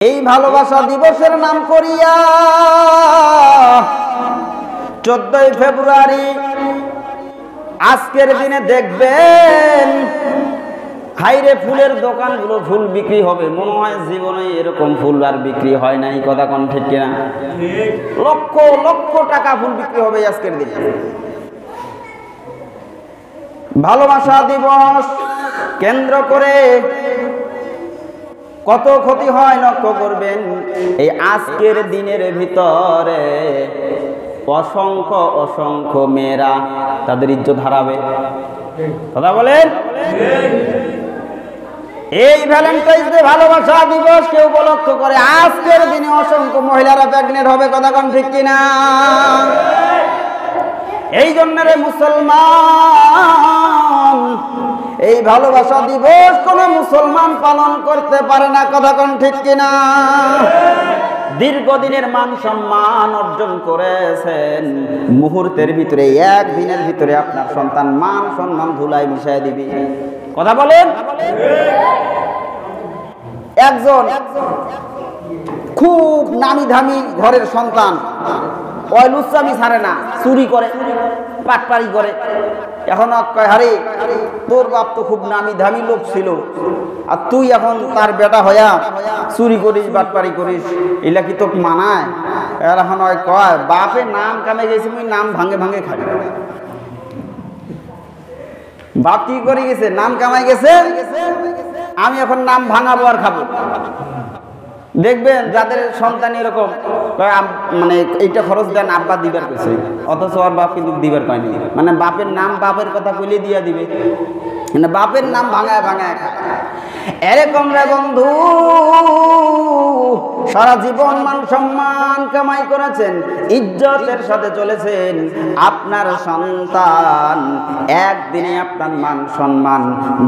এই ভালোবাসা দিবসের নাম করিয়া 14ই ফেব্রুয়ারি আজকের দিনে দেখবেন হাইরে ফুলের দোকানগুলো ফুল বিক্রি হবে, মনে হয় জীবনে এরকম ফুল আর বিক্রি হয় নাই। কথা কোন ঠিক কিনা? লক্ষ লক্ষ টাকা ফুল বিক্রি হবে আজকের দিনে। ভালোবাসা দিবস কেন্দ্র করে কত ক্ষতি হয় লক্ষ্য করবেন। এই আজকের দিনের ভিতরে অসংখ্য অসংখ্য মেয়েরা তাদের ইজ্জত হারাবে। কথা বলেন। এই ভ্যালেন্টাইন্স ডে ভালোবাসা দিবস কেউ উপলক্ষ করে আজকের দিনে অসংখ্য মহিলারা প্রেগনেন্ট হবে। কথা কোন ঠিক কিনা? এই জন্য রে মুসলমান, এই ভালোবাসা দিবস কোন মুসলমান পালন করতে পারে না। কথা কোন ঠিক কিনা? দীর্ঘদিনের মান সম্মান অর্জন করেছেন, মুহূর্তের ভিতরে একদিনের ভিতরে আপনার সন্তান মান সম্মান ধুলায় মিশাই দিবে। কথা বলেন। একজন খুব নামি দামি ঘরের সন্তান, ওই লুচ্চামি ছাড়ে না, চুরি করে, পাটপাড়ি করে। এখন কয়, আরে তোর বাপ তো খুব নামি দামি লোক ছিল, আর তুই এখন তার বেটা হইয়া চুরি করিস, বাটপাড়ি করিস, এলা কি তোকে মানায়? এর এখন কয়, বাপের নাম কামে গেছি, মুই নাম ভাঙে ভাঙে খাই। বাপ কি করে গেছে? নাম কামাই গেছে, আমি এখন নাম ভাঙাবো আর খাবো। দেখবেন যাদের সন্তান এরকম, মানে এইটা খরচ দেন আব্বা দিবার কইছে, অথচ ওর বাপ কিন্তু দিবার পায়নি। মানে বাপের নাম বাপের কথা কইলে দিয়া দিবে, মানে বাপের নাম ভাঙায় ভাঙায় খায়। এরকম রে বন্ধু, সারা জীবন মান সম্মান কামাই করেছেন, ইজ্জতের সাথে চলেছেন, আপনার সন্তান একদিনে আপনার মান সম্মান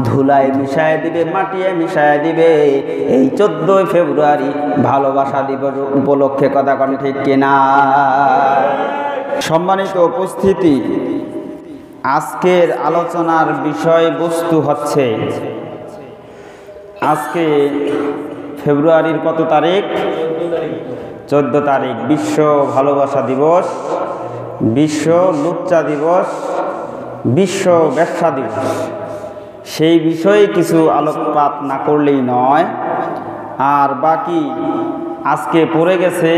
ধুলায় মিশায় দিবে, মাটিয়ে মিশায় দিবে। এই 14ই ফেব্রুয়ারি ভালোবাসা দিবস উপলক্ষে। কথা কোন ঠিক কিনা? সম্মানিত উপস্থিতি, আজকের আলোচনার বিষয়বস্তু হচ্ছে, আজকে ফেব্রুয়ারির কত তারিখ? 14 তারিখ, বিশ্ব ভালোবাসা দিবস, বিশ্ব লুচ্চা দিবস, বিশ্ব ব্যবসা দিবস। সেই বিষয়ে কিছু আলোকপাত না করলেই নয়। আর বাকি আজকে পড়ে গেছে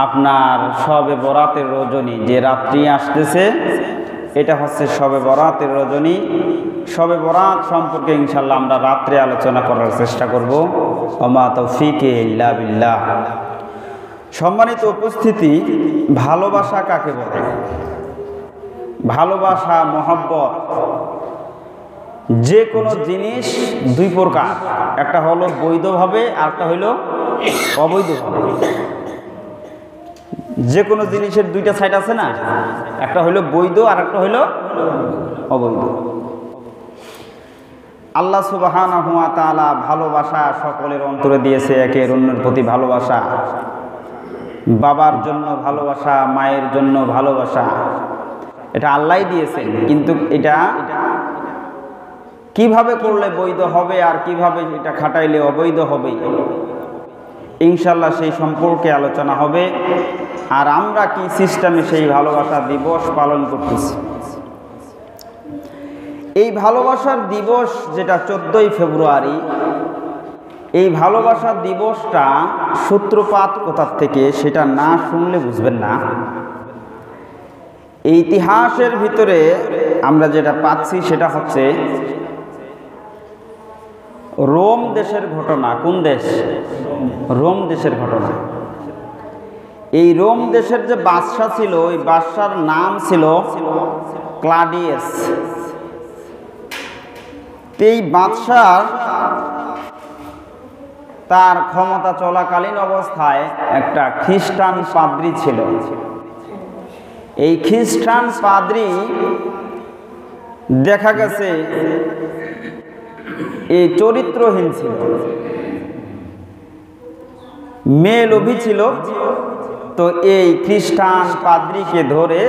আপনার শবে বরাতের রজনী, যে রাত্রি আসতেছে এটা হচ্ছে শবে বরাতের রজনী। শবে বরাত সম্পর্কে ইনশাল্লাহ আমরা রাত্রে আলোচনা করার চেষ্টা করব। ওমা তৌফিকে ইল্লা বিল্লাহ। সম্মানিত উপস্থিতি, ভালোবাসা কাকে বলে? ভালোবাসা, মহব্বত, যে কোনো জিনিস দুই প্রকার, একটা হলো বৈধভাবে আর একটা হইল অবৈধভাবে। যে কোনো জিনিসের দুইটা সাইড আছে না, একটা হইল বৈধ আর একটা হইল অবৈধ। আল্লাহ সুবহানাহু ওয়া তাআলা ভালোবাসা সকলের অন্তরে দিয়েছে, একের অন্যের প্রতি ভালোবাসা, বাবার জন্য ভালোবাসা, মায়ের জন্য ভালোবাসা, এটা আল্লাহই দিয়েছেন। কিন্তু এটা কিভাবে করলে বৈধ হবে আর কিভাবে এটা খাটাইলে অবৈধ হবে, ইনশাল্লাহ সেই সম্পর্কে আলোচনা হবে। আর আমরা কি সিস্টেমে সেই ভালোবাসা দিবস পালন করতেছি। এই ভালোবাসার দিবস যেটা 14ই ফেব্রুয়ারি, এই ভালোবাসার দিবসটা সূত্রপাত কোথা থেকে সেটা না শুনলে বুঝবেন না। এই ইতিহাসের ভিতরে আমরা যেটা পাচ্ছি সেটা হচ্ছে রোম দেশের ঘটনা। কোন দেশ? রোম দেশের ঘটনা। এই রোম দেশের যে বাদশা ছিল, ওই বাদশার নাম ছিল ক্লাডিয়াস। এই বাদশার তার ক্ষমতা চলাকালীন অবস্থায় একটা খ্রিস্টান পাদ্রী ছিল। এই খ্রিস্টান পাদ্রী দেখা গেছে এই চরিত্রহীন ছিল, মেয়ে লোভী ছিল। তো এই খ্রিস্টান পাদ্রীকে ধরে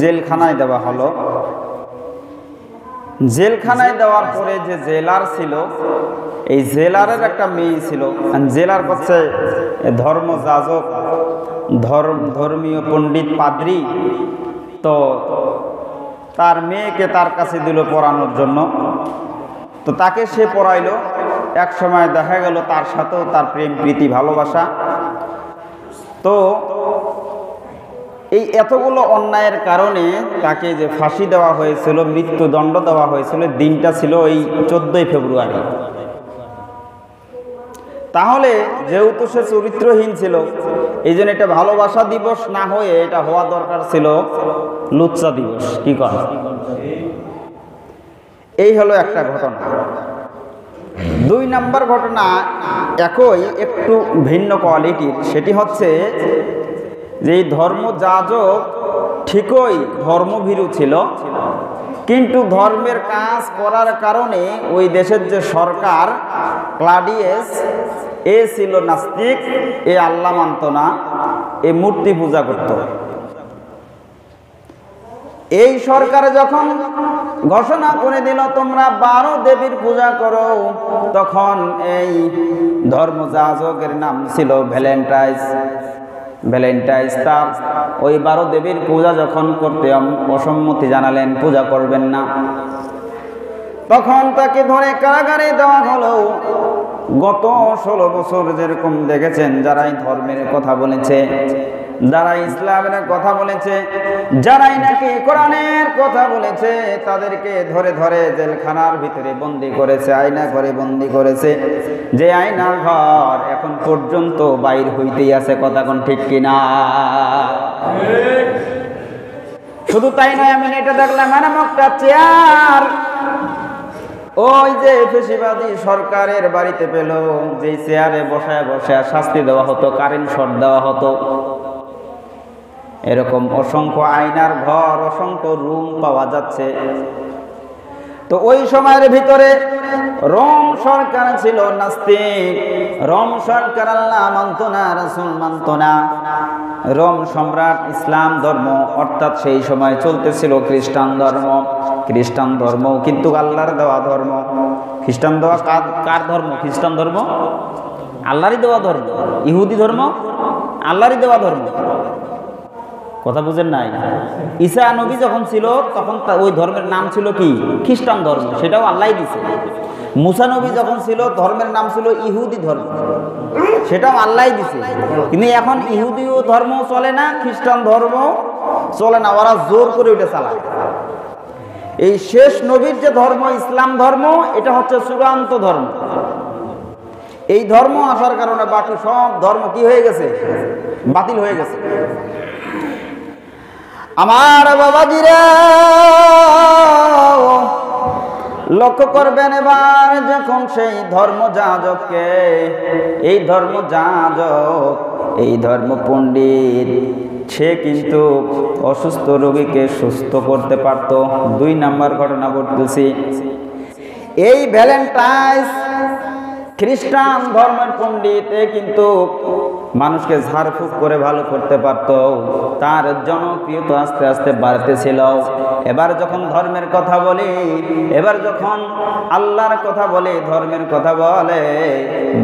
জেলখানায় দেওয়া হলো। জেলখানায় দেওয়ার পরে যে জেলার ছিল, এই জেলারের একটা মেয়ে ছিল। জেলার হচ্ছে ধর্মযাজক, ধর্মীয় পণ্ডিত, পাদ্রী। তো তার মেয়েকে তার কাছে দিল পড়ানোর জন্য। তো তাকে সে পড়াইলো। এক সময় দেখা গেল তার সাথেও তার প্রেম প্রীতি ভালোবাসা। তো এই এতগুলো অন্যায়ের কারণে তাকে যে ফাঁসি দেওয়া হয়েছিল, মৃত্যুদণ্ড দেওয়া হয়েছিল, দিনটা ছিল এই 14ই ফেব্রুয়ারি। তাহলে যেহেতু সে চরিত্রহীন ছিল, এই জন্য এটা ভালোবাসা দিবস না হয়ে এটা হওয়া দরকার ছিল লুচ্চা দিবস। কি কথা? এই হলো একটা ঘটনা। 2 নম্বর ঘটনা একই, একটু ভিন্ন কোয়ালিটির। সেটি হচ্ছে যে এই ধর্মযাজক ঠিকই ধর্মভীরু ছিল, কিন্তু ধর্মের কাজ করার কারণে ওই দেশের যে সরকার ক্লাডিয়াস, এ ছিল নাস্তিক, এ আল্লাহ মানত না, এ মূর্তি পূজা করত। এই সরকার যখন ঘোষণা করে দিল তোমরা 12 দেবীর পূজা করো, তখন এই ধর্মযাজকের নাম ছিল ভ্যালেন্টাইন্স। তার ওই 12 দেবীর পূজা যখন করতে অসম্মতি জানালেন, পূজা করবেন না, তখন তাকে ধরে কারাগারে দেওয়া হলো। গত 16 বছর যেরকম দেখেছেন, যারাই ধর্মের কথা বলেছে, যারা ইসলামের কথা বলেছে, যারাই নাকি কোরআনের কথা বলেছে, তাদেরকে ধরে ধরে জেলখানার ভিতরে বন্দি করেছে, আয়না ঘরে বন্দি করেছে। যে আয়নার ঘর এখন পর্যন্ত বাইর হইতেই আছে। কথা কোন ঠিক কিনা? শুধু তাই নয়, আমি এটা দেখলাম একটা চেয়ার ওই যে ফেসিবাদী সরকারের বাড়িতে পেল, যে চেয়ারে বসায় বসায় শাস্তি দেওয়া হতো, কারেন্ট শট দেওয়া হতো। এরকম অসংখ্য আয়নার ঘর, অসংখ্য রুম পাওয়া যাচ্ছে। তো ওই সময়ের ভিতরে রোম সরকার ছিল নাস্তিক। রোম সরকার আল্লাহ মানত না, রাসূল মানত না। রোম সম্রাট ইসলাম ধর্ম, অর্থাৎ সেই সময় চলতেছিল খ্রিস্টান ধর্ম। খ্রিস্টান ধর্ম কিন্তু আল্লাহর দেওয়া ধর্ম। খ্রিস্টান দেওয়া কার ধর্ম? খ্রিস্টান ধর্ম আল্লাহরই দেওয়া ধর্ম। ইহুদি ধর্ম আল্লাহরই দেওয়া ধর্ম। কথা বুঝেন নাই? ঈসা নবী যখন ছিল তখন ওই ধর্মের নাম ছিল কি? খ্রিস্টান ধর্ম, সেটাও আল্লাহই দিছে। মুসা নবী যখন ছিল ধর্মের নাম ছিল ইহুদি ধর্ম, সেটাও আল্লাহই দিছে। কিন্তু এখন ইহুদিও ধর্ম চলে না, খ্রিস্টান ধর্ম চলে না, ওরা জোর করে ওইটা চালায়। এই শেষ নবীর যে ধর্ম ইসলাম ধর্ম, এটা হচ্ছে চূড়ান্ত ধর্ম। এই ধর্ম আসার কারণে বাকি সব ধর্ম কি হয়ে গেছে? বাতিল হয়ে গেছে। আমার বাবাজিরা লক্ষ্য করবেন, এবার যখন সেই ধর্মযাজককে, এই ধর্মযাজক, এই ধর্ম পণ্ডিত, সে কিন্তু অসুস্থ রোগীকে সুস্থ করতে পারত। 2 নম্বর ঘটনা বলতেছি। এই ভ্যালেন্টাইন্স খ্রিস্টান ধর্মের পণ্ডিত কিন্তু মানুষকে ঝাড়ফুঁক করে ভালো করতে পারত। তার জনপ্রিয়তা আস্তে আস্তে বাড়তেছিল। এবার যখন ধর্মের কথা বলি, এবার যখন আল্লাহর কথা বলে, ধর্মের কথা বলে,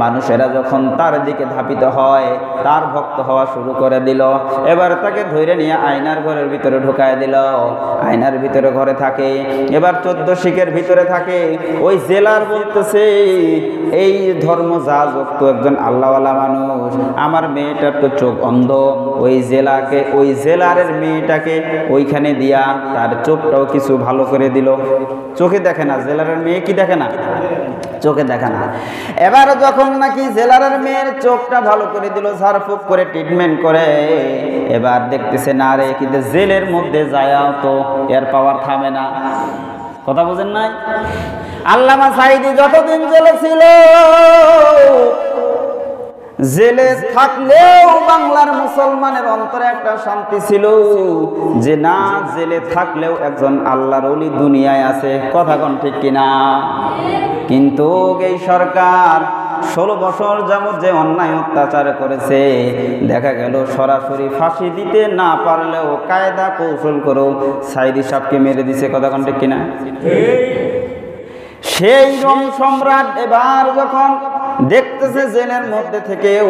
মানুষেরা যখন তার দিকে ধাবিত হয়, তার ভক্ত হওয়া শুরু করে দিল। এবার তাকে ধরে নিয়ে আয়নার ঘরের ভিতরে ঢুকায় দিল। আয়নার ভিতরে ঘরে থাকে। এবার 14 শিখের ভিতরে থাকে। ওই জেলার বলতেছে, এই ধর্মযাজক তো একজন আল্লাহওয়ালা মানুষ, আমার মেয়েটার তো চোখ অন্ধ। ওই জেলারের মেয়েটাকে ওইখানে দিয়া তার চোখটাও কিছু ভালো করে দিল। চোখে দেখে না, জেলারের মেয়ে কি দেখে না? চোখে দেখে না। এবার যখন নাকি জেলারের মেয়ের চোখটা ভালো করে দিল, ঝাড়ফুঁক করে ট্রিটমেন্ট করে, এবার দেখতেছে না রে, কিন্তু জেলের মধ্যে যায়াও তো এর পাওয়ার থামে না। কথা বুঝেন নাই? আল্লামা সাঈদী যতদিন জেলে ছিল, জেলে থাকলেও বাংলার মুসলমানের অন্তরে একটা শান্তি ছিল যে না, জেলে থাকলেও একজন আল্লাহর ওলি দুনিয়ায় আছে। কথা কোন ঠিক কিনা? কিন্তু এই সরকার 16 বছর যাবত যে অন্যায় অত্যাচার করেছে, দেখা গেল সরাসরি ফাঁসি দিতে না পারলেও কায়দা কৌশল করেও সাঈদী সাহেবকে মেরে দিছে। কথা কোন ঠিক কিনা? সেই রোম সম্রাট এবার যখন দেখতেছে জেলের মধ্যে থেকেও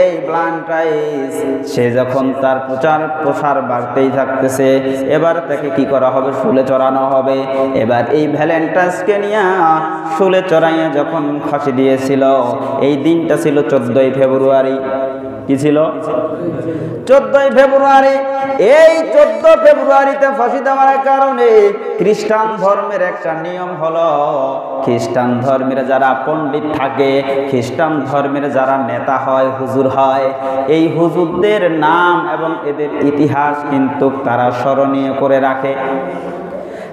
এই ভ্যালেন্টাইন সে যখন তার প্রচার প্রসার বাড়তেই থাকতেছে, এবার তাকে কি করা হবে? শুলে চড়ানো হবে। এবার এই ভ্যালেন্টাইনকে নিয়ে শুলে চড়াইয়া যখন ফাঁসি দিয়েছিল, এই দিনটা ছিল 14ই ফেব্রুয়ারি। কি ছিল? 14ই ফেব্রুয়ারি। এই 14 ফেব্রুয়ারিতে ফাঁসি দেওয়ার কারণে খ্রিস্টান ধর্মের একটা নিয়ম হলো, খ্রিস্টান ধর্মের যারা পণ্ডিত থাকে, খ্রিস্টান ধর্মের যারা নেতা হয়, হুজুর হয়, এই হুজুরদের নাম এবং এদের ইতিহাস কিন্তু তারা স্মরণীয় করে রাখে।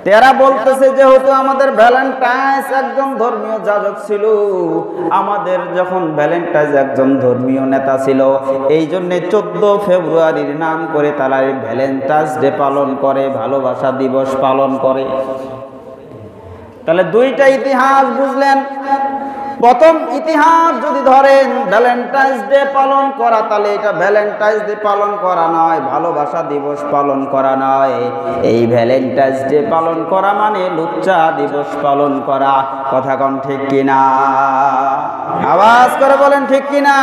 তারা বলতেছে যেহেতু আমাদের ভ্যালেন্টাইন একজন ধর্মীয় যাজক ছিল, আমাদের যখন ভ্যালেন্টাইন একজন ধর্মীয় নেতা ছিল, এই জন্য 14 ফেব্রুয়ারির নাম করে তারা ভ্যালেন্টাইন ডে পালন করে, ভালোবাসা দিবস পালন করে। তাহলে দুইটা ইতিহাস বুঝলেন। প্রথম ইতিহাস যদি ধরেন ভ্যালেন্টাইন ডে পালন করা, তাহলে এটা ভ্যালেন্টাইন ডে পালন করা নয়, ভালোবাসা দিবস পালন করা নয়। এই ভ্যালেন্টাইন ডে পালন করা মানে লুচ্চা দিবস পালন করা। কথা কোন ঠিক কিনা? আওয়াজ করে বলেন ঠিক কিনা?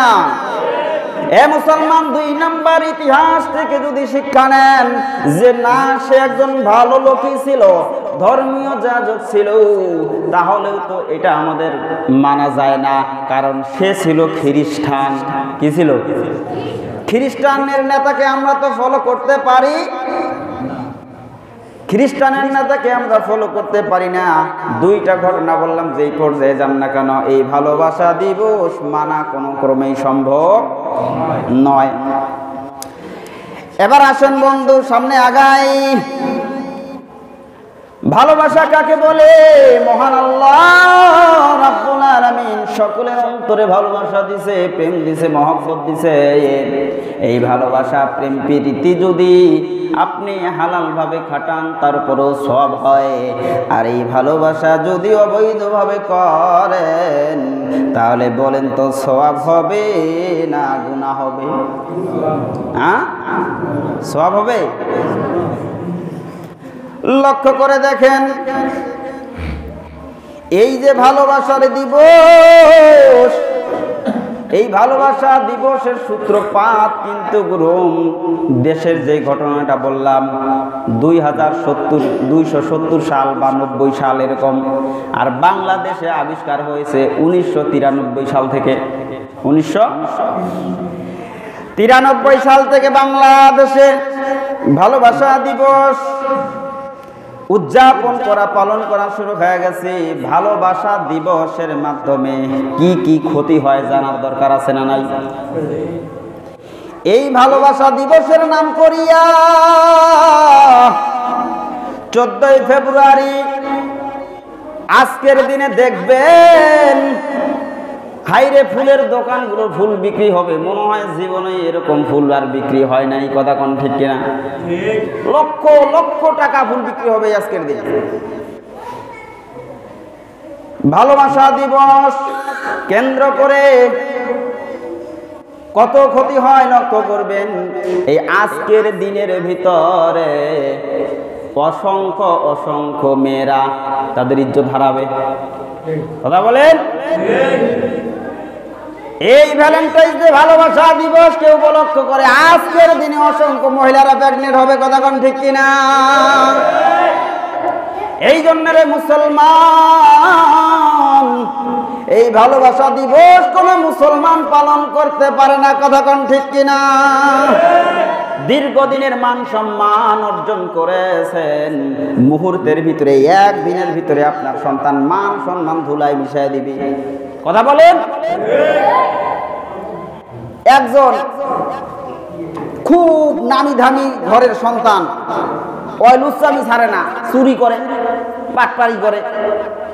এ মুসলমান, 2 নম্বর ইতিহাস থেকে যদি শিক্ষা নেন যে না, সে একজন ভালো লোকই ছিল, ধর্মীয় যাজক ছিল, তাহলেও তো এটা আমাদের মানা যায় না, কারণ সে ছিল খ্রিস্টান। কি ছিল? খ্রিস্টানের নেতাকে আমরা তো ফলো করতে পারি, খ্রিস্টানের নেতাকে আমরা ফলো করতে পারি না। দুইটা ঘটনা বললাম, যেই পর্যায়ে যান না কেন এই ভালোবাসা দিবস মানা কোনো ক্রমেই সম্ভব নয়। এবার আসেন বন্ধু, সামনে আগাই। ভালোবাসা কাকে বলে? মহান আল্লাহ রাব্বুল আলামিন সকলের অন্তরে ভালোবাসা দিছে, প্রেম দিছে, মহব্বত দিছে। এই ভালোবাসা, প্রেম, প্রীতি যদি আপনি হালাল ভাবে খাটান তারপরেও সওয়াব হয়, আর এই ভালোবাসা যদি অবৈধভাবে করেন তাহলে বলেন তো সওয়াব হবে না গুনাহ হবে? হ্যাঁ, সওয়াব হবে। লক্ষ্য করে দেখেন, এই যে ভালোবাসার দিবস, এই ভালোবাসা দিবসের সূত্রপাত কিন্তু রোম দেশের যে ঘটনাটা বললাম 270 সাল বা 90 সাল এরকম, আর বাংলাদেশে আবিষ্কার হয়েছে 1993 সাল থেকে। 1993 সাল থেকে বাংলাদেশে ভালোবাসা দিবস উদযাপন করা, পালন করা শুরু হয়ে গেছে। ভালোবাসা দিবসের মাধ্যমে কি কি ক্ষতি হয় জানার দরকার আছে না নাই? এই ভালোবাসা দিবসের নাম করিয়া 14ই ফেব্রুয়ারি আজকের দিনে দেখবেন হাইরে ফুলের দোকানগুলো ফুল বিক্রি হবে, মনে হয় জীবনে এরকম ফুল আর বিক্রি হয় নাই। কথা কোন ঠিক কিনা? লক্ষ লক্ষ টাকা ফুল বিক্রি হবে আজকের দিনে। ভালোবাসা দিবস কেন্দ্র করে কত ক্ষতি হয় লক্ষ্য করবেন। এই আজকের দিনের ভিতরে অসংখ্য অসংখ্য মেয়েরা তাদের ইজ্জত হারাবে। কথা বলেন। এই ভ্যালেন্টাইন ডে ভালোবাসা দিবস কেউ উপলক্ষ করে আজকের দিনে অসংখ্য মহিলারা প্রেগনেন্ট হবে। কথা কোন ঠিক কিনা? এই জন্য রে মুসলমান, এই ভালোবাসা দিবস কোন মুসলমান পালন করতে পারে না। কথা কোন ঠিক কিনা? দীর্ঘদিনের মান সম্মান অর্জন করেছেন, মুহূর্তের ভিতরে, একদিনের ভিতরে আপনার সন্তান মান সম্মান ধুলায় মিশিয়ে দিবে। কথা বলেন। একজন খুব নামি দামি ঘরের সন্তান, ওই লুচ্চামি ছাড়ে না, চুরি করে, বাটপারি করে।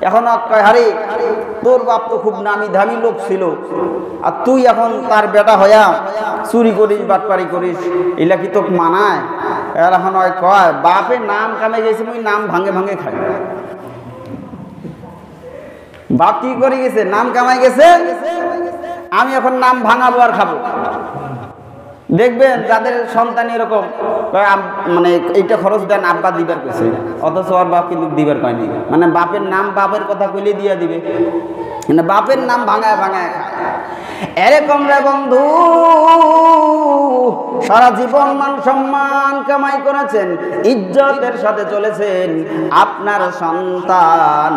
এখন কয়, হারে তোর বাপ তো খুব নামি দামি লোক ছিল, আর তুই এখন তার বেটা হইয়া চুরি করিস, বাটপারি করিস, এলা কি তোকে মানায়? এখন ওই কয়, বাপের নাম কামে গেছে, মুই নাম ভাঙে ভাঙে খাই। বাপ কি করে গেছে? নাম কামাই গেছে, আমি এখন নাম ভাঙাবো আর খাবো। দেখবেন যাদের সন্তান এরকম মানে এইটা খরচ দেন আব্বা দিবার কইছে, অথচ ওর বাপ কিন্তু দিবার কয়নি। মানে বাপের নাম বাপের কথা কইলে দিয়া দিবে, মানে বাপের নাম ভাঙায় ভাঙায় খায়। এরকম রে বন্ধু, সারা জীবন মান সম্মান কামাই করেছেন, ইজ্জতের সাথে চলেছেন, আপনার সন্তান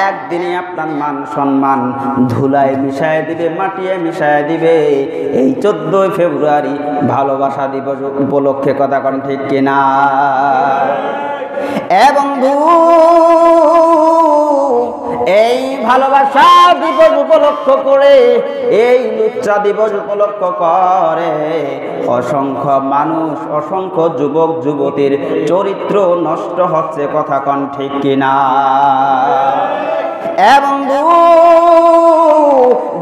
একদিনে আপনার মান সম্মান ধুলায় মিশায় দিবে, মাটিয়ে মিশায় দিবে। এই 14 ফেব্রুয়ারি ভালোবাসা দিবস উপলক্ষে, কথা কোন ঠিক কিনা? বন্ধু, এই ভালোবাসা দিবস উপলক্ষ করে, এই লুচ্চা দিবস উপলক্ষ করে অসংখ্য মানুষ, অসংখ্য যুবক যুবতীর চরিত্র নষ্ট হচ্ছে, কথা কোন ঠিক কিনা? বন্ধু,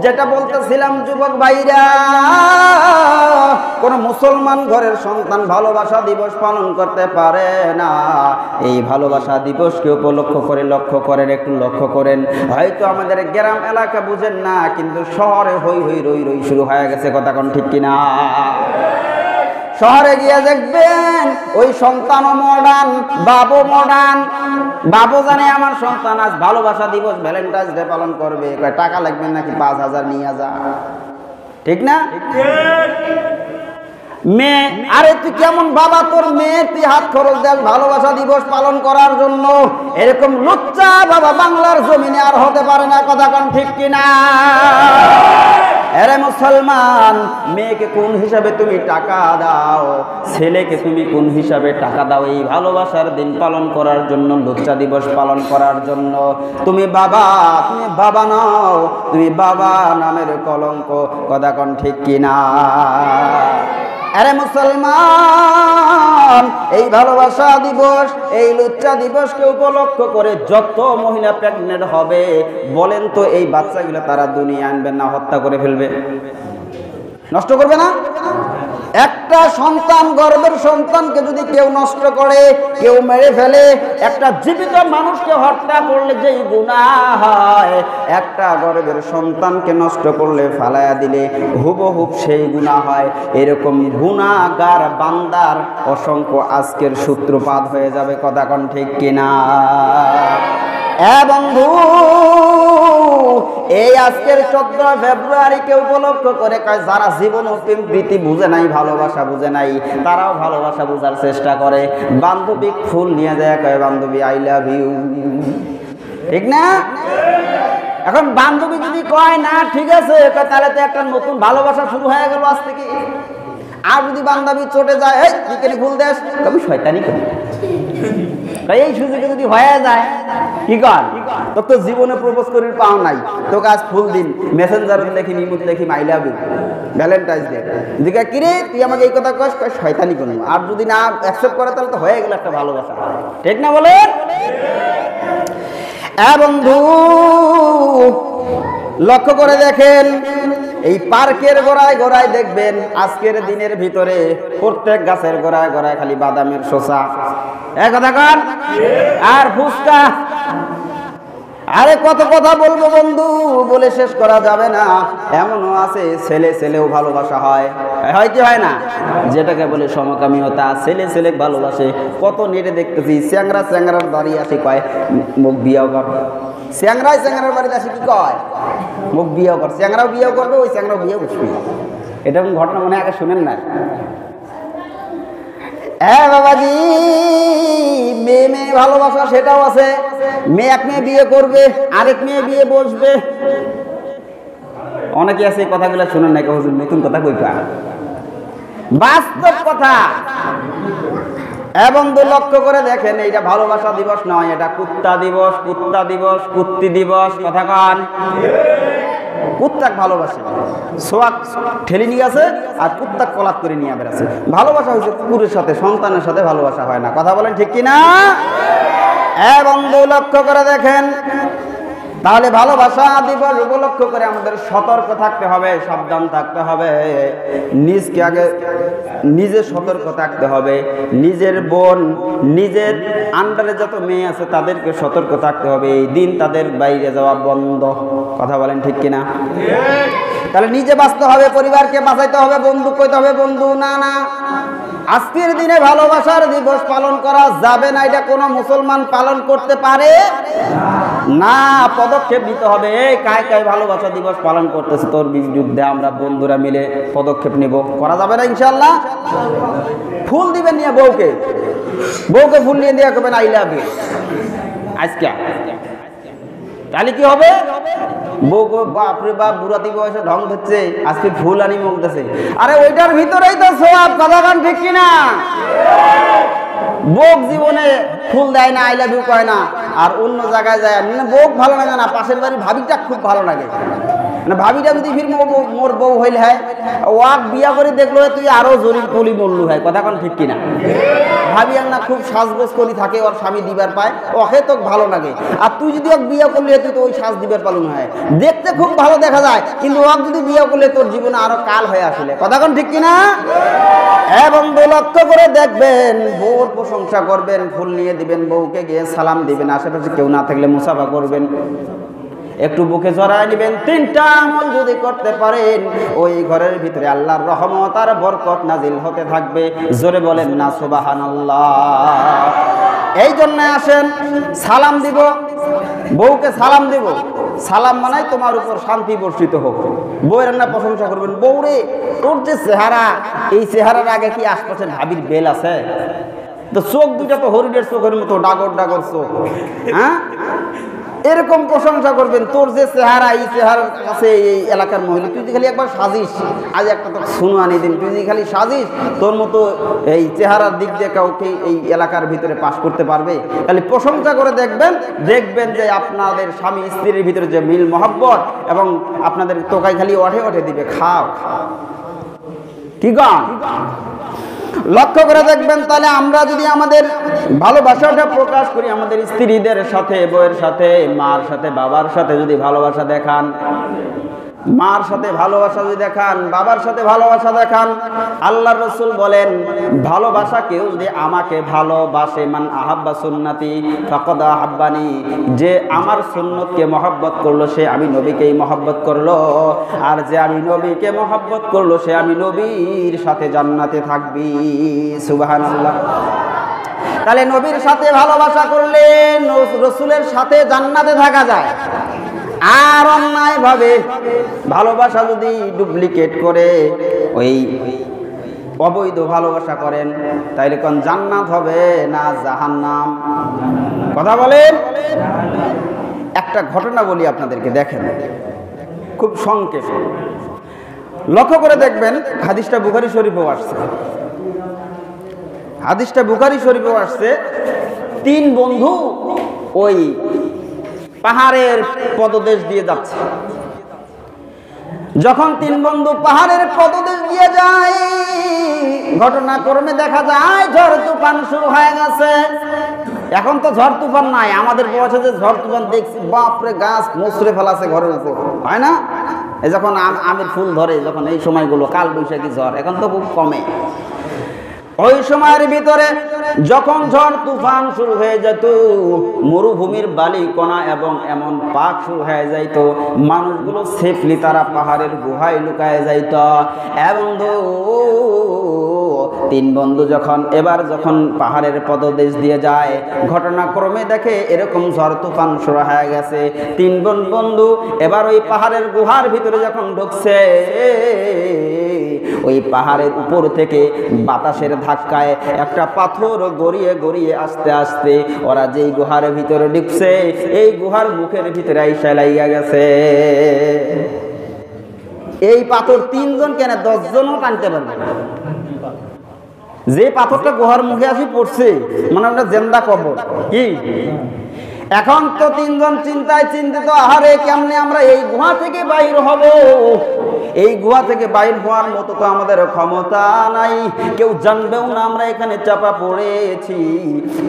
যেটা বলতেছিলাম, যুবক ভাইরা, কোন মুসলমান ঘরের সন্তান ভালোবাসা দিবস পালন করতে পারে না। এই ভালোবাসা দিবসকে উপলক্ষ করে, লক্ষ্য করেন, একটু লক্ষ্য করেন, হয়তো আমাদের গ্রাম এলাকা বুঝেন না, কিন্তু শহরে হই হই রই রই শুরু হয়ে গেছে, কথা কোন ঠিক কিনা? শহরে গিয়ে দেখবেন ওই সন্তানও মডার্ন, বাবু মডার্ন, বাবু জানে আমার সন্তান আজ ভালোবাসা দিবস, ভ্যালেন্টাইন্স ডে পালন করবে, টাকা লাগবে নাকি 5000 নিয়ে যা, ঠিক না? মেয়ে, আরে তুই কেমন বাবা, তোর মেয়ে তুই হাত খরচ দেন ভালোবাসা দিবস পালন করার জন্য? এরকম লুচ্চা বাবা বাংলার জমিনে আর হতে পারে না, কথা কোন ঠিক কিনা? আরে মুসলমান, মেয়েকে কোন হিসাবে তুমি টাকা দাও, ছেলেকে তুমি কোন হিসাবে টাকা দাও এই ভালোবাসার দিন পালন করার জন্য, লুচ্চা দিবস পালন করার জন্য? তুমি বাবা, তুমি বাবা নও, তুমি বাবা নামের কলঙ্ক, কথা কোন ঠিক কিনা? আরে মুসলমান, এই ভালোবাসা দিবস, এই লুচ্চা দিবসকে উপলক্ষ করে যত মহিলা প্রেগনেন্ট হবে, বলেন তো এই বাচ্চাগুলো তারা দুনিয়া আনবেন না হত্যা করে ফেলবে? নষ্ট করবে না? একটা সন্তান, গর্ভের সন্তানকে যদি কেউ নষ্ট করে, কেউ মেরে ফেলে, একটা জীবিত মানুষকে হত্যা করলে যেই গুনাহ হয়, একটা গর্ভের সন্তানকে নষ্ট করলে, ফালায়া দিলে হুবহুব সেই গুনাহ হয়। এরকম গুনাহগার বান্দার অসংখ্য আজকের সূত্রপাত হয়ে যাবে, কথা কোন ঠিক কিনা? বন্ধু, এই আজকের 14 ফেব্রুয়ারিকে উপলক্ষ করে কয় যারা জীবন ও প্রেম প্রীতি বুঝে নাই, ভালোবাসা বুঝে নাই, তারাও ভালোবাসা বোঝার চেষ্টা করে। বান্ধবী ফুল নিয়ে যায়, কয় বান্ধবী আই লাভ ইউ, ঠিক না? এখন বান্ধবী যদি কয় না ঠিক আছে, তাহলে তো একটা নতুন ভালোবাসা শুরু হয়ে গেল আজ থেকে। আর যদি বান্ধবী চটে যায়, এই বিকেলে ফুল দেশ, আমি শয়তানি করি, এই সুযোগে যদি হয়ে যায়, কি কর, তোর তো জীবনে প্রপোজ করির পাও নাই, তোকে আজ ফুল দিন, মেসেঞ্জারে লেখি, নিমুত লেখি, I love you, Valentine's Day, দিকে কিরে তুই আমাকে এই কথা কস, কয় শয়তানি করি। আর যদি না অ্যাকসেপ্ট করে তাহলে তো হয়ে গেল একটা ভালোবাসা, ঠিক না বলেন? বন্ধু, লক্ষ্য করে দেখেন, এই পার্কের গোড়ায় গোড়ায় দেখবেন আজকের দিনের ভিতরে প্রত্যেক গাছের গোড়ায় গোড়ায় খালি বাদামের শসা, কথা কন, আর ফুচকা। আরে কত কথা বলবো বন্ধু, বলে শেষ করা যাবে না। এমনও আছে ছেলে ছেলেও ভালোবাসা হয়, হয় কি হয় না? যেটাকে বলে সমকামীয়তা, ছেলে ছেলে ভালোবাসে। কত নেটে দেখতেছি চ্যাংরা চ্যাংরার বাড়ি আসে কয় মুখ বিয়াও কর, চ্যাংরায় চ্যাংরার বাড়িতে আসে কি কয় মুখ বিয়াও কর, চ্যাংরাও বিয়াও করবে, ওই চ্যাংরাও বিয়ে বসবে। এটা ঘটনা মনে আগে শুনেন না? বাবাজি, মেয়ে মেয়ে ভালোবাসা সেটাও আছে। মেয়ে এক মেয়ে বিয়ে করবে, আরেক মেয়ে বিয়ে বসবে। অনেকে আছে এই কথাগুলো শুনেন না, হুজুর নতুন কথা কইবা, বাস্তব কথা। এবং লক্ষ্য করে দেখেন, এইটা ভালোবাসা দিবস নয়, এটা কুত্তা দিবস, কুত্তা দিবস, কুত্তি দিবস, কথা কন। কুত্তাক ভালোবাসে, সোয়াক ঠেলে নিয়ে গেছে, আর কুত্তাক কলাত করে নিয়ে বেড়াচ্ছে। ভালোবাসা হয়েছে কুকুরের সাথে, সন্তানের সাথে ভালোবাসা হয় না, কথা বলেন ঠিক কিনা? বন্ধু লক্ষ্য করে দেখেন, তাহলে ভালোবাসা দিবস উপলক্ষ করে আমাদের সতর্ক থাকতে হবে, সাবধান থাকতে হবে। নিজকে আগে নিজে সতর্ক থাকতে হবে, নিজের বোন, নিজের আন্ডারে যত মেয়ে আছে তাদেরকে সতর্ক থাকতে হবে। এই দিন তাদের বাইরে যাওয়া বন্ধ, কথা বলেন ঠিক কিনা? তাহলে নিজে বাঁচতে হবে, পরিবারকে বাঁচাইতে হবে, বন্ধু কইতে হবে বন্ধু না না। আজকের দিনে ভালোবাসার দিবস পালন করা যাবে না, এটা কোনো মুসলমান পালন করতে পারে না। পদক্ষেপ নিতে হবে। এই কায় কায় ভালোবাসা দিবস পালন করতেছে, তোর বিরুদ্ধে আমরা বন্ধুরা মিলে পদক্ষেপ নিব। করা যাবে না ইনশাআল্লাহ? ফুল দিবেন নিয়ে বউকে ফুল নিয়ে দিয়ে করবেন আই লাভ ইউ আজকে। তাহলে কি হবে? বউ বাপরে বাপ বুড়াতি বয়সে ঢং ধরছে, আজকে ফুল আনি মুখ দিচ্ছে। আরে ওইটার ভিতরেই তো সওয়াব, কথা কান ঠিক কিনা? বউ জীবনে ফুল দেয় না, আই লাভ ইউ কয় না, আর অন্য জায়গায় যায় মানে বউ ভালো লাগে না, পাশের বাড়ির ভাবিটা খুব ভালো লাগে। মানে ভাবিটা যদি ফির মোর বউ হইলে হয়, ওয়াক বিয়া করে দেখলো তুই আরো জরির পলি মরলু হয়, কথা কান ঠিক কিনা? ভাবি আর না খুব সাজগোজ করি থাকে, ওর স্বামী দিবার পায়, ওকে তো ভালো লাগে। আর তুই যদি ওকে বিয়ে করলে তুই তো ওই সাজ দিবার পালন হয়, দেখতে খুব ভালো দেখা যায়, কিন্তু ওকে যদি বিয়ে করলে তোর জীবনে আরো কাল হয়ে আসলে, কথা কান ঠিক কিনা? এবং লক্ষ্য করে দেখবেন, বউর প্রশংসা করবেন, ফুল নিয়ে দিবেন, বউকে গিয়ে সালাম দিবেন, আশেপাশে কেউ না থাকলে মুসাফা করবেন, একটু বুকে জড়ায় নেবেন। 3টা আমল যদি করতে পারেন, ওই ঘরের ভিতরে আল্লাহর রহমত আর বরকত নাজিল হতে থাকবে। জোরে বলেন না সুবহানাল্লাহ। এই জন্য আসেন, সালাম দিব, বউকে সালাম দিব। সালাম মানে তোমার উপর শান্তি বর্ষিত হোক। বউয়ের না প্রশংসা করবেন, বউরে তোর যে চেহারা, এই চেহারার আগে কি আশপাশে ভাবির বেল আছে? তো চোখ দুটা তো হরিণের চোখের মতো ডাগর ডাগর চোখ, হ্যাঁ? এরকম প্রশংসা করবেন, তোর যে চেহারা, এই চেহারার কাছে এই এলাকার মহিলা, তুই যে খালি একবার সাজিস, আজ একটা তো শুনো আনি দিন, তুই যে খালি সাজিস, তোর মতো এই চেহারার দিক দিয়ে কাউকে এই এলাকার ভিতরে পাস করতে পারবে? খালি প্রশংসা করে দেখবেন যে আপনাদের স্বামী স্ত্রীর ভিতরে যে মিল মহব্বত, এবং আপনাদের তোকাই খালি ওঠে দিবে, খাও কি গান। লক্ষ্য করে দেখবেন, তাহলে আমরা যদি আমাদের ভালোবাসাটা প্রকাশ করি, আমাদের স্ত্রীদের সাথে, বউয়ের সাথে, মার সাথে, বাবার সাথে যদি ভালোবাসা দেখান, মার সাথে ভালোবাসা যদি দেখান, বাবার সাথে ভালোবাসা দেখান, আল্লাহর রাসূল বলেন, ভালোবাসা কেউ যদি আমাকে ভালোবাসে, মান আহাব্বা সুন্নতি ফাকাদ আহাব্বানি, যে আমার সুন্নতকে মহব্বত করলো সে আমি নবীকেই মহব্বত করলো, আর যে আমি নবীকে মহব্বত করলো সে আমি নবীর সাথে জান্নাতে থাকবি। সুবহানাল্লাহ। তাহলে নবীর সাথে ভালোবাসা করলে রাসূলের সাথে জান্নাতে থাকা যায়। আর অন্যায় ভাবে ভালোবাসা যদি ডুপ্লিকেট করে ওই অবৈধ ভালোবাসা করেন, তাইলে কোন জান্নাত হবে না জাহান্নাম? কথা বলেন। একটা ঘটনা বলি আপনাদেরকে, দেখেন খুব সংক্ষেপে, লক্ষ্য করে দেখবেন। হাদিসটা বুখারী শরীফেও আসছে, হাদিসটা বুখারী শরীফেও আসছে। 3 বন্ধু ওই পাহাড়ের পদদেশ দিয়ে যাচ্ছে। যখন 3 বন্ধু পাহাড়ের পদদেশ দিয়ে যায়, ঘটনাক্রমে দেখা যায় ঝড় তুফান শুরু হয়ে গেছে। এখন তো ঝড় তুফান নাই, আমাদের বয়সে যে ঝড় তুফান দেখছি, বাপরে গাছ মুছড়ে ফেলাছে ঘরের উপর, হয় না? এই যখন আমের ফুল ধরে, যখন এই সময়গুলো কাল বৈশাখী ঝড়, এখন তো খুব কমে। ওই সময়ের ভিতরে যখন ঝড় তুফান শুরু হয়ে যেত, মরুভূমির বালি কণা এবং এমন পাক শুরু হয়ে যাইত, মানুষগুলো সেফলি তারা পাহাড়ের গুহায় লুকায় যাইত। এবং 3 বন্ধু যখন পাহাড়ের পদদেশ দিয়ে যায়, ঘটনাক্রমে দেখে এরকম ঝড় তুফান শুরু হয়ে গেছে। 3 বন্ধু এবার ওই পাহাড়ের গুহার ভিতরে যখন ঢুকছে, ওই পাহাড়ের উপর থেকে বাতাসের ধাক্কায় একটা পাথর গড়িয়ে গড়িয়ে আস্তে আস্তে ওরা যেই গুহার ভিতরে ঢুকছে, এই গুহার মুখের ভিতরে আইসা লাইয়া গেছে। এই পাথর 3 জন কেন 10 জনও টানতে পারবে না। যে পাথরটা গুহার মুখে আসি পড়ছে, মানে আমরা জেন্দা কবর কি। এখন তো 3 জন চিন্তায় চিন্তিত, আহারে কেমনে আমরা এই গুহা থেকে বাইর হব? এই গুহা থেকে বাইর হওয়ার মতো তো আমাদের ক্ষমতা নাই, কেউ জানবেও না আমরা এখানে চাপা পড়েছি,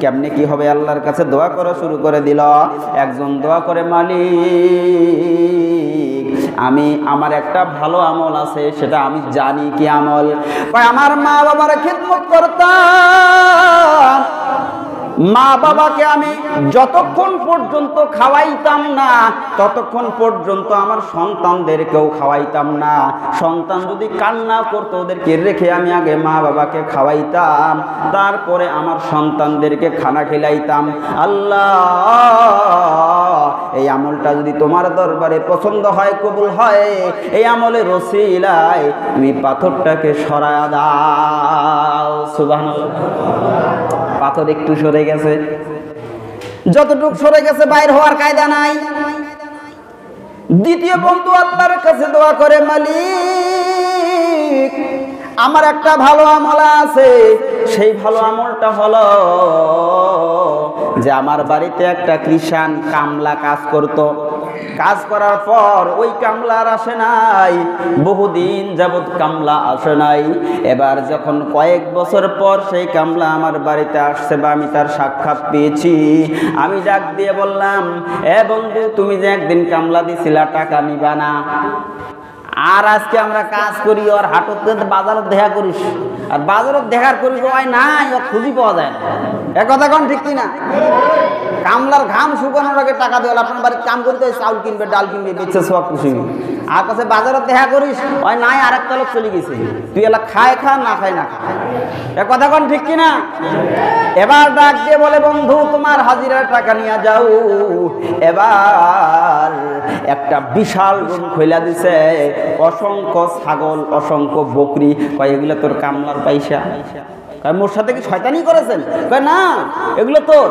কেমনে কি হবে? আল্লাহর কাছে দোয়া করা শুরু করে দিল। একজন দোয়া করে, মালিক আমার একটা ভালো আমল আছে, সেটা আমি জানি। কি আমল? আমার মা বাবার খিদমত করতাম, মা বাবাকে আমি যতক্ষণ পর্যন্ত খাওয়াইতাম না ততক্ষণ পর্যন্ত আমার সন্তানদেরকেও খাওয়াইতাম না। সন্তান যদি কান্না করতো ওদেরকে রেখে আমি আগে মা বাবাকে খাওয়াইতাম, তারপরে আমার সন্তানদেরকে খানা খেলাইতাম। আল্লাহ, এই আমলটা যদি তোমার দরবারে পছন্দ হয়, কবুল হয়, এই আমলের ওসিলায় তুমি পাথরটাকে সরায়া দাও। সুবহানাল্লাহ। পাথর একটু সরে গেছে, যতটুকু সরে গেছে বাইর হওয়ার কায়দা নাই। দ্বিতীয় বন্ধু আল্লাহর কাছে দোয়া করে, মালিক আমার একটা ভালো আমল আছে, সেই ভালো আমলটা হলো যে আমার বাড়িতে একটা কৃষাণ কামলা কাজ করত। কাজ করার পর ওই কামলা আর আসে নাই, বহুদিন যাবৎ কামলা আসে নাই। এবার যখন কয়েক বছর পর সেই কামলা আমার বাড়িতে আসছে বা আমি তার সাক্ষাৎ পেয়েছি, আমি ডাক দিয়ে বললাম, এ বন্ধু তুমি যে একদিন কামলা দিছিলা টাকা নিবা না? আর আজকে আমরা কাজ করি, ওর হাটতে বাজারত দেখা করিস, আর বাজারত দেখার করিস ওই নাই, ও খুঁজি পাওয়া যায় না। এ কথা কোন ঠিক কিনা? কামলার ঘাম শুকানোর আগে টাকা দেওয়া, আপনার বাড়িতে কাম করতে চাউল কিনবে, ডাল কিনবে, বেচছে সব খুশি। আর কাছে বাজারত দেখা করিস, ওই নাই আরেকটা লোক চলে গেছে, তুই এলা খায় খা না খায় না খা। এ কথা কোন ঠিক কিনা? এবার ডাক দিয়ে বলে, বন্ধু তোমার হাজিরার টাকা নিয়ে যাও। এবার একটা বিশাল রুম খোলা দিছে, অসংখ্য ছাগল, অসংখ্য বকরি। কয় এগুলো তোর কামলার পয়সা? কয় মোর সাথে কি শয়তানি করেছেন? কয় না, এগুলো তোর।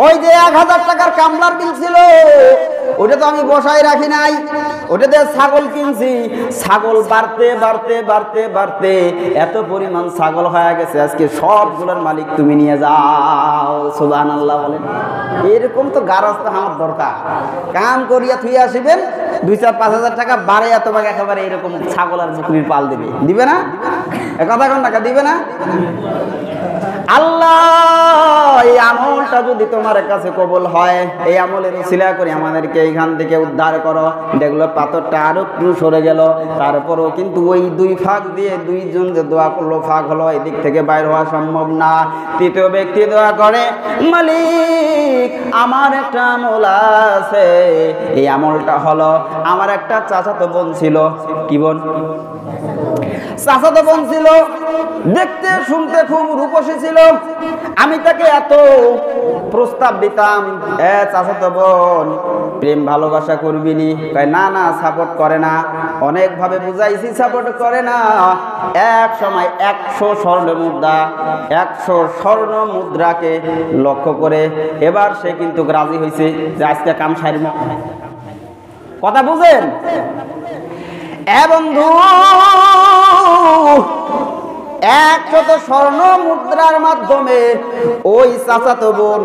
ওই যে 1000 টাকার কামলার বিল ছিল, ওটা তো আমি বসাই রাখি নাই, ওটা দিয়ে ছাগল কিনছি। ছাগল বাড়তে বাড়তে বাড়তে বাড়তে এত পরিমাণ ছাগল হয়ে গেছে, আজকে সবগুলোর মালিক তুমি নিয়ে যাও। সুবহানাল্লাহ বলেন। এরকম তো গারস্থ আমার দরকার, কাম করিয়া থুই আসিবেন, 2-4-5 টাকা বাড়াইয়া তোমাকে একেবারে এরকম ছাগল আর বকরির পাল দেবে, দিবে না? কথা কোন টাকা দিবে না? আল্লাহ, এই আমলটা যদি তোমার কাছে কবুল হয়, এই আমলের উসিলা করে আমাদেরকে এইখান থেকে উদ্ধার করো। দেখলো পাথরটা আরো একটু সরে গেল, তারপরও কিন্তু ওই দুই ফাঁক দিয়ে দুইজন যে দোয়া করলো, ফাঁক হলো, এদিক থেকে বাইর হওয়া সম্ভব না। তৃতীয় ব্যক্তি দোয়া করে, মালিক আমার একটা আমল আছে, এই আমলটা হলো আমার একটা চাচাতো বোন ছিল। কি বোন? চাচাতো বোন ছিল, দেখতে শুনতে খুব রূপসী ছিল। আমি তাকে এত প্রস্তাব দিতাম, চাচাতো বোন প্রেম ভালোবাসা করবিনি? কয় না না, সাপোর্ট করে না। অনেক ভাবে বুঝাইছি, সাপোর্ট করে না। এক সময় 100 স্বর্ণ মুদ্রা, 100 স্বর্ণ মুদ্রাকে লক্ষ্য করে এবার সে কিন্তু রাজি হয়েছে যে আজকে কাম সারিব। কথা বুঝেন? বন্ধু 100 স্বর্ণ মুদ্রার মাধ্যমে ওই চাচাতো বোন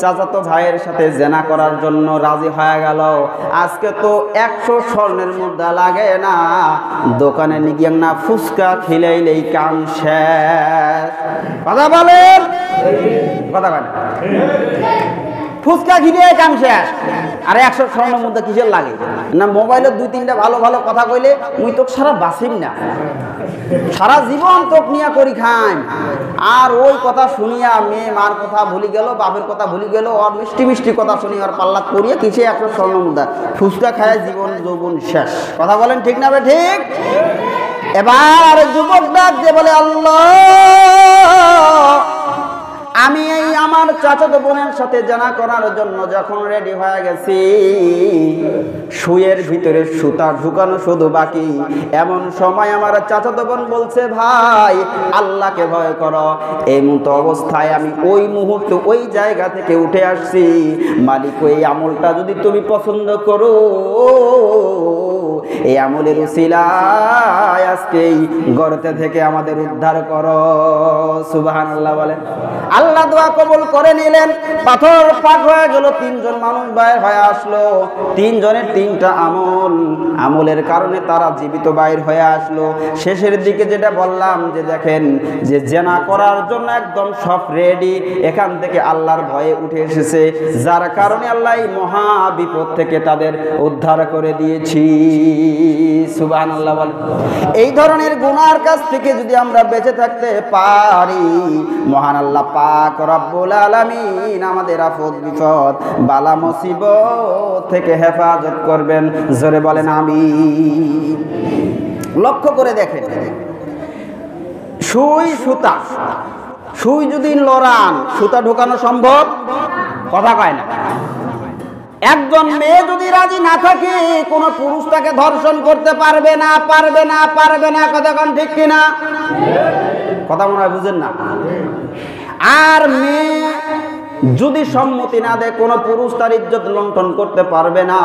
চাচাতো ভাইয়ের সাথে জেনা করার জন্য রাজি হয়ে গেল। আজকে তো 100 স্বর্ণের মুদ্রা লাগে না, দোকানে নিয়ে না ফুচকা খিলাইলেই কাম শেষ। কথা বলেন, কথা বলেন। ফুচকা ঘিরে কাম শেষ। আর 100 স্বর্ণ মুদ্রা কিসের লাগে? না মোবাইলে 2-3টা ভালো ভালো কথা কইলে মুই তো সারা বাসিম না, সারা জীবন তোক নিয়া করি খান। আর ওই কথা শুনিয়া মেয়ে মার কথা ভুলি গেল, বাপের কথা ভুলি গেল, আর মিষ্টি মিষ্টি কথা শুনি আর পাল্লা করিয়া কিসে 100 স্বর্ণ মুদ্রা, ফুচকা খায় জীবন যৌবন শেষ। কথা বলেন ঠিক না? ঠিক। এবার যুবক ডাক দিয়ে বলে, আল্লাহ আমি এই আমার চাচাতো বোনের সাথে জানা করার জন্য যখন রেডি হয়ে গেছি, শুয়ের ভিতরে সুতা ঢুকানো শুধু বাকি, এমন সময় আমার চাচাতো বোন বলছে, ভাই আল্লাহকে ভয় করো। এই মতো অবস্থায় আমি ওই মুহূর্তে ওই জায়গা থেকে উঠে আসছি। মালিক, এই আমলটা যদি তুমি পছন্দ করো, এই আমলের উসিলায় আজকেই গর্তে থেকে আমাদের উদ্ধার করো। সুবহানাল্লাহ বলেন। আল্লাহ দোয়া কবুল করে নিলেন। পাথর ফাঁক হয়ে গেল, 3 জন মানুষ বাইর হয়ে আসলো। 3 জনের 3টা আমলের কারণে তারা জীবিত বাইর হয়ে আসলো। শেষের দিকে যেটা বললাম যে দেখেন যে জেনা করার জন্য একদম সব রেডি, এখান থেকে আল্লাহর ভয়ে উঠে এসেছে, যার কারণে আল্লাহ এই মহা বিপদ থেকে তাদের উদ্ধার করে দিয়েছি। সুবহানাল্লাহ বলেন। এই ধরনের গুনার কাছ থেকে যদি আমরা বেঁচে থাকতে পারি, মহান আল্লাহ পাক রব্বুল আলামিন আমাদের আপদ বিপদ বালা মুসিবত থেকে হেফাজত করবেন। জোরে বলেন আমিন। লক্ষ্য করে দেখেন, সুই সুতা, সুই যদি লড়ান সুতা ঢোকানো সম্ভব? কথা কয় না। একজন মেয়ে যদি রাজি না থাকে কোন পুরুষ তাকে ধর্ষণ করতে পারবে না, পারবে না, পারবে না। কথা কোন ঠিক কিনা? কথা মনে হয় বুঝেন না। আর মেয়ে যদি সম্মতি না দেয় কোন পুরুষ তার ইজ্জত লুণ্ঠন করতে পারবে না।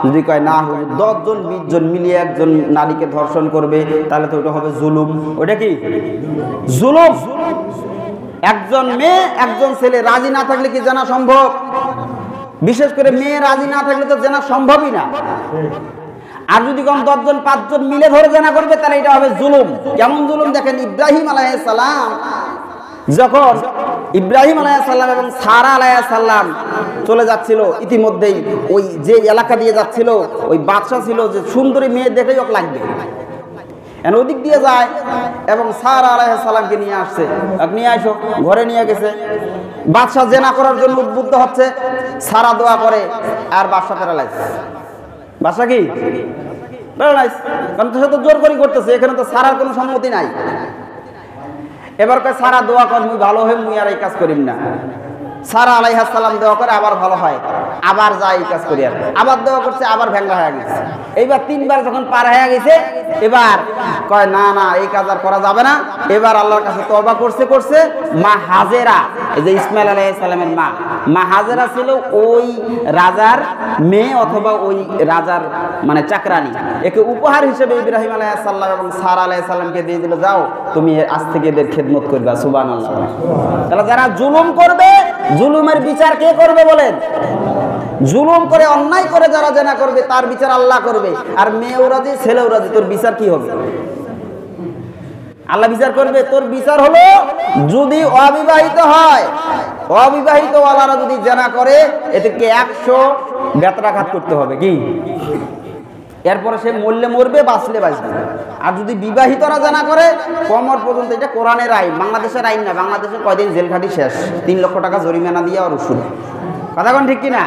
যদি কয় না হুজুর 10 জন 20 জন মিলিয়ে একজন নারীকে ধর্ষণ করবে, তাহলে তো ওটা হবে জুলুম। ওটা কি জুলুম? একজন মেয়ে একজন ছেলে রাজি না থাকলে কি জানা সম্ভব? বিশেষ করে মেয়ে রাজি না থাকলে তো জানা সম্ভবই না। আর যদি কোন 10 জন 5 জন মিলে ধরে জানা করবে, তাহলে এটা হবে জুলুম। কেমন জুলুম দেখেন, ইব্রাহিম আলাইহিস সালাম যখন ইব্রাহিম আলাইহিস সালাম এবং সারা আলাইহিস সালাম চলে যাচ্ছিল, ইতিমধ্যেই ওই যে এলাকা দিয়ে যাচ্ছিল ওই বাদশা ছিল যে সুন্দরী মেয়ে দেখেই ওকে লাগবে, এন ওদিক দিয়ে যায় এবং সারা আলাইহিস সালামকে নিয়ে আসছে। নিয়ে আসো, ঘরে নিয়ে গেছে। বাদশা জেনা করার জন্য উদ্বুদ্ধ হচ্ছে, সারা দোয়া করে আর বাদশা প্যারালাইজ। বাদশা কি প্যারালাইজ, কারণ তো সে তো জোর করে করতেছে, এখানে তো সারার কোনো সম্মতি নাই। এবার কয় সারা দোয়া কর মুই ভালো হই, মুই আর এই কাজ করিম না। সারা আলাইহিস সালাম দোয়া করে, আবার ভালো হয়, আবার যায় এই কাজ করি। আর আবার দোয়া করছে, আবার ভেঙ্গা হয়ে গেছে। এইবার 3 বার যখন পার হয়ে গেছে, এবার কয় না না এই কাজ আর করা যাবে না। এবার আল্লাহর কাছে তওবা করছে। মা হাজেরা, এই যে ইসমাইল আলাইহিস সালামের মা হাজেরা ছিল ওই রাজার মেয়ে অথবা ওই রাজার মানে চাকরানি। একে উপহার হিসেবে ইব্রাহিম আলাইহিস সালাম এবং সারা আলাইহিস সালামকে দিয়ে দিল, যাও তুমি আজ থেকে এদের খেদমত করবা। সুবহানাল্লাহ। তাহলে যারা জুলুম করবে, জুলুমের বিচার কে করবে বলেন? জুলুম করে অন্যায় করে যারা জেনা করবে তার বিচার আল্লাহ করবে। আর মেয়েও রাজি ছেলেও রাজি, তোর বিচার কি হবে? আল্লাহ বিচার করবে। তোর বিচার হলো যদি অবিবাহিত হয়, অবিবাহিত ওয়ালারা যদি জেনা করে এদেরকে 100 বেত্রাঘাত করতে হবে। কি? এরপরে সে মরলে মরবে, বাঁচলে বাঁচবে। আর যদি বিবাহিতরা জানা করে কমর পর্যন্ত, এটা কোরআনের আইন, বাংলাদেশের আইন না। বাংলাদেশে কয়দিন জেল খাটি শেষ, 3 লক্ষ টাকা জরিমানা দিয়ে আর ওষুধ। কথা কোন ঠিক কিনা?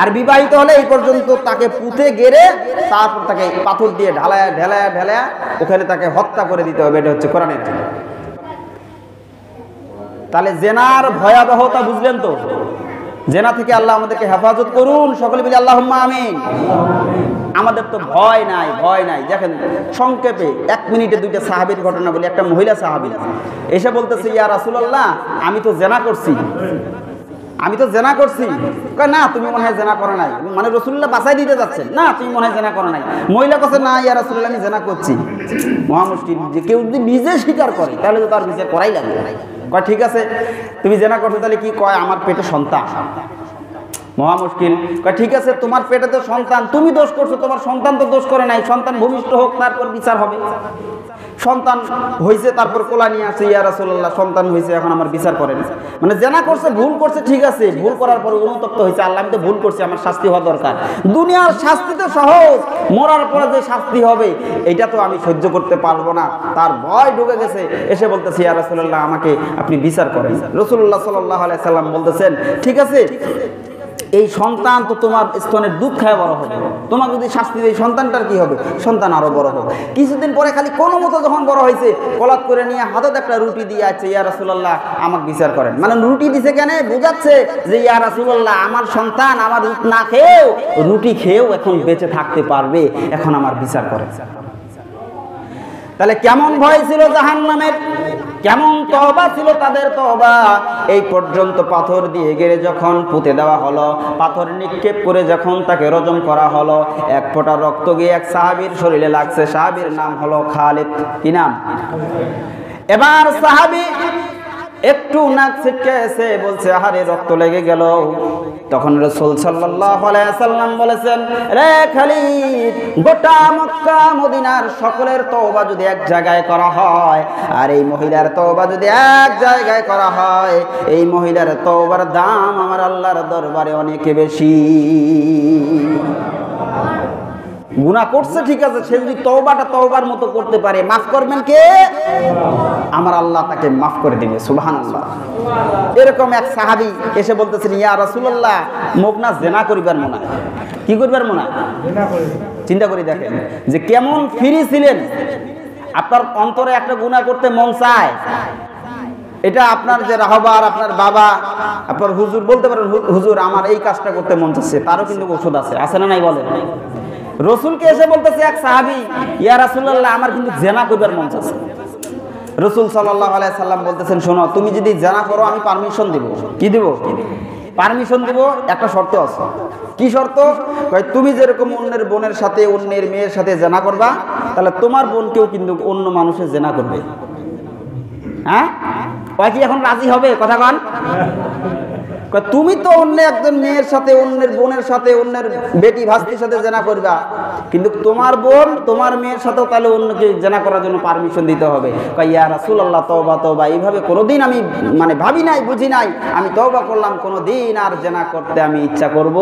আর বিবাহিত হলে এই পর্যন্ত তাকে পুঁতে গেড়ে তারপর তাকে পাথর দিয়ে ঢালায়া ওখানে তাকে হত্যা করে দিতে হবে। এটা হচ্ছে কোরআনের আইন। তাহলে জেনার ভয়াবহতা বুঝলেন তো? জেনা থেকে আল্লাহ আমাদেরকে হেফাজত করুন। সকলে মিলে আল্লাহুম্মা আমিন। আমাদের তো ভয় নাই, ভয় নাই। দেখেন সংক্ষেপে 1 মিনিটে 2টা সাহাবীর ঘটনা বলি। একটা মহিলা সাহাবী এসে বলতেছে, ইয়া রাসূলুল্লাহ আমি তো জেনা করছি, আমি তো জেনা করছি। কয় না তুমি মনে হয় জেনা করো নাই, মানে রাসূলুল্লাহ বাঁচাই দিতে যাচ্ছেন, না তুমি মনে হয় জেনা করো নাই। মহিলা কাছে না ইয়া রাসূলুল্লাহ আমি জেনা করছি। মহা মুশকিল, যে কেউ যদি নিজে স্বীকার করে তাহলে তো তার বিচার করাই লাগবে। কয় ঠিক আছে তুমি জেনা করছো, তাহলে কি? কয় আমার পেটে সন্তান। মহা মুশকিল। কয় ঠিক আছে তোমার পেটে তো সন্তান, তুমি দোষ করছো, তোমার সন্তান তো দোষ করে নাই, সন্তান ভূমিষ্ঠ হোক তারপর বিচার হবে। সন্তান হয়েছে তারপর কোলা নিয়ে আসছে, ইয়া রাসূলুল্লাহ সন্তান হয়েছে, এখন আমার বিচার করেন। মানে জেনা করছে, ভুল করছে, ঠিক আছে, ভুল করার পরে অনুতপ্ত হয়েছে, আল্লাহ আমি তো ভুল করছি, আমার শাস্তি হওয়া দরকার। দুনিয়ার শাস্তি তো সহজ, মরার পরে যে শাস্তি হবে এটা তো আমি সহ্য করতে পারবো না। তার ভয় ঢুকে গেছে, এসে বলতেছে ইয়া রাসূলুল্লাহ আমাকে আপনি বিচার করেন। রাসূলুল্লাহ সাল্লাল্লাহু আলাইহি সাল্লাম বলতেছেন ঠিক আছে, এই সন্তান তো তোমার স্তনের দুধ খায় বড় হবে, তোমাকে যদি শাস্তি দেয় সন্তানটার কি হবে? সন্তান আরো বড় হবে। কিছুদিন পরে খালি কোনো মতো যখন বড় হয়েছে, কলাত করে নিয়ে হাতত একটা রুটি দিয়ে আছে, ইয়া রাসূলুল্লাহ আমাকে বিচার করেন। মানে রুটি দিছে কেন? বোঝাচ্ছে যে ইয়া রাসূলুল্লাহ আমার সন্তান আমার না খেয়েও, রুটি খেয়েও এখন বেঁচে থাকতে পারবে, এখন আমার বিচার করেন। তাহলে কেমন ভয় ছিল জাহান্নামের, কেমন তওবা ছিল তাদের তওবা। এই পর্যন্ত পাথর দিয়ে গেড়ে যখন পুঁতে দেওয়া হলো, পাথর নিক্ষেপ করে যখন তাকে রজম করা হলো, 1 ফোঁটা রক্ত গিয়ে এক সাহাবীর শরীরে লাগছে। সাহাবীর নাম হলো খালিদ। কি নাম? এবার সাহাবী একটু নাক ছিটকে এসে বলছে আহারে রক্ত লেগে গেল। তখন রাসূল সাল্লাল্লাহু আলাইহি সাল্লাম বলেছেন, রে খালিদ, গোটা মক্কা মদিনার সকলের তওবা যদি এক জায়গায় করা হয়, আর এই মহিলার তওবা যদি এক জায়গায় করা হয়, এই মহিলার তওবার দাম আমার আল্লাহর দরবারে অনেক বেশি। গুনাহ করছে ঠিক আছে, সে যদি তওবাটা তওবার মতো করতে পারে, মাফ করবেন কে? আমার আল্লাহ তাকে মাফ করে দিবে। সুবহানাল্লাহ। এরকম এক সাহাবী এসে বলতেছেন, ইয়া রাসূলুল্লাহ, মুখ না জিনা করিবার মনে হয়। কি করিবার মনে হয়? চিন্তা করে দেখেন যে কেমন ফ্রি ছিলেন। আপনার অন্তরে একটা গুনাহ করতে মন চায়, এটা আপনার যে রাহবার, আপনার বাবা, আপনার হুজুর বলতে পারেন, হুজুর আমার এই কাজটা করতে মন চাচ্ছে, তারও কিন্তু ওষুধ আছে, আছে না নাই বলেন? রসুলকে এসে বলতেছে এক সাহাবী, ইয়া রাসূলুল্লাহ, আমার কিন্তু জিনা করবার মন চাচ্ছে। রাসূল সাল্লাল্লাহু আলাইহি সাল্লাম বলতেছেন, শোনো, তুমি যদি জিনা করো আমি পারমিশন দেব। কি দেব? পারমিশন দেব, একটা শর্ত আছে। কি শর্ত? তুমি যেরকম অন্যের বোনের সাথে, অন্যের মেয়ের সাথে জিনা করবা, তাহলে তোমার বোনকেও কিন্তু অন্য মানুষের জিনা করবে। হ্যাঁ, ওই কি এখন রাজি হবে? কথা কন। তুমি তো অন্য একজন মেয়ের সাথে, অন্যের বোনের সাথে, অন্যের বেটি ভাস্তির সাথে জিনা করবা, কিন্তু তোমার বোন তোমার মেয়ের সাথেও তাহলে অন্যকে জিনা করার জন্য পারমিশন দিতে হবে। ইয়া রাসূলুল্লাহ, তওবা তওবা, এইভাবে কোনোদিন আমি মানে ভাবি নাই, বুঝি নাই, আমি তওবা করলাম, কোনোদিন আর জিনা করতে আমি ইচ্ছা করব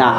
না।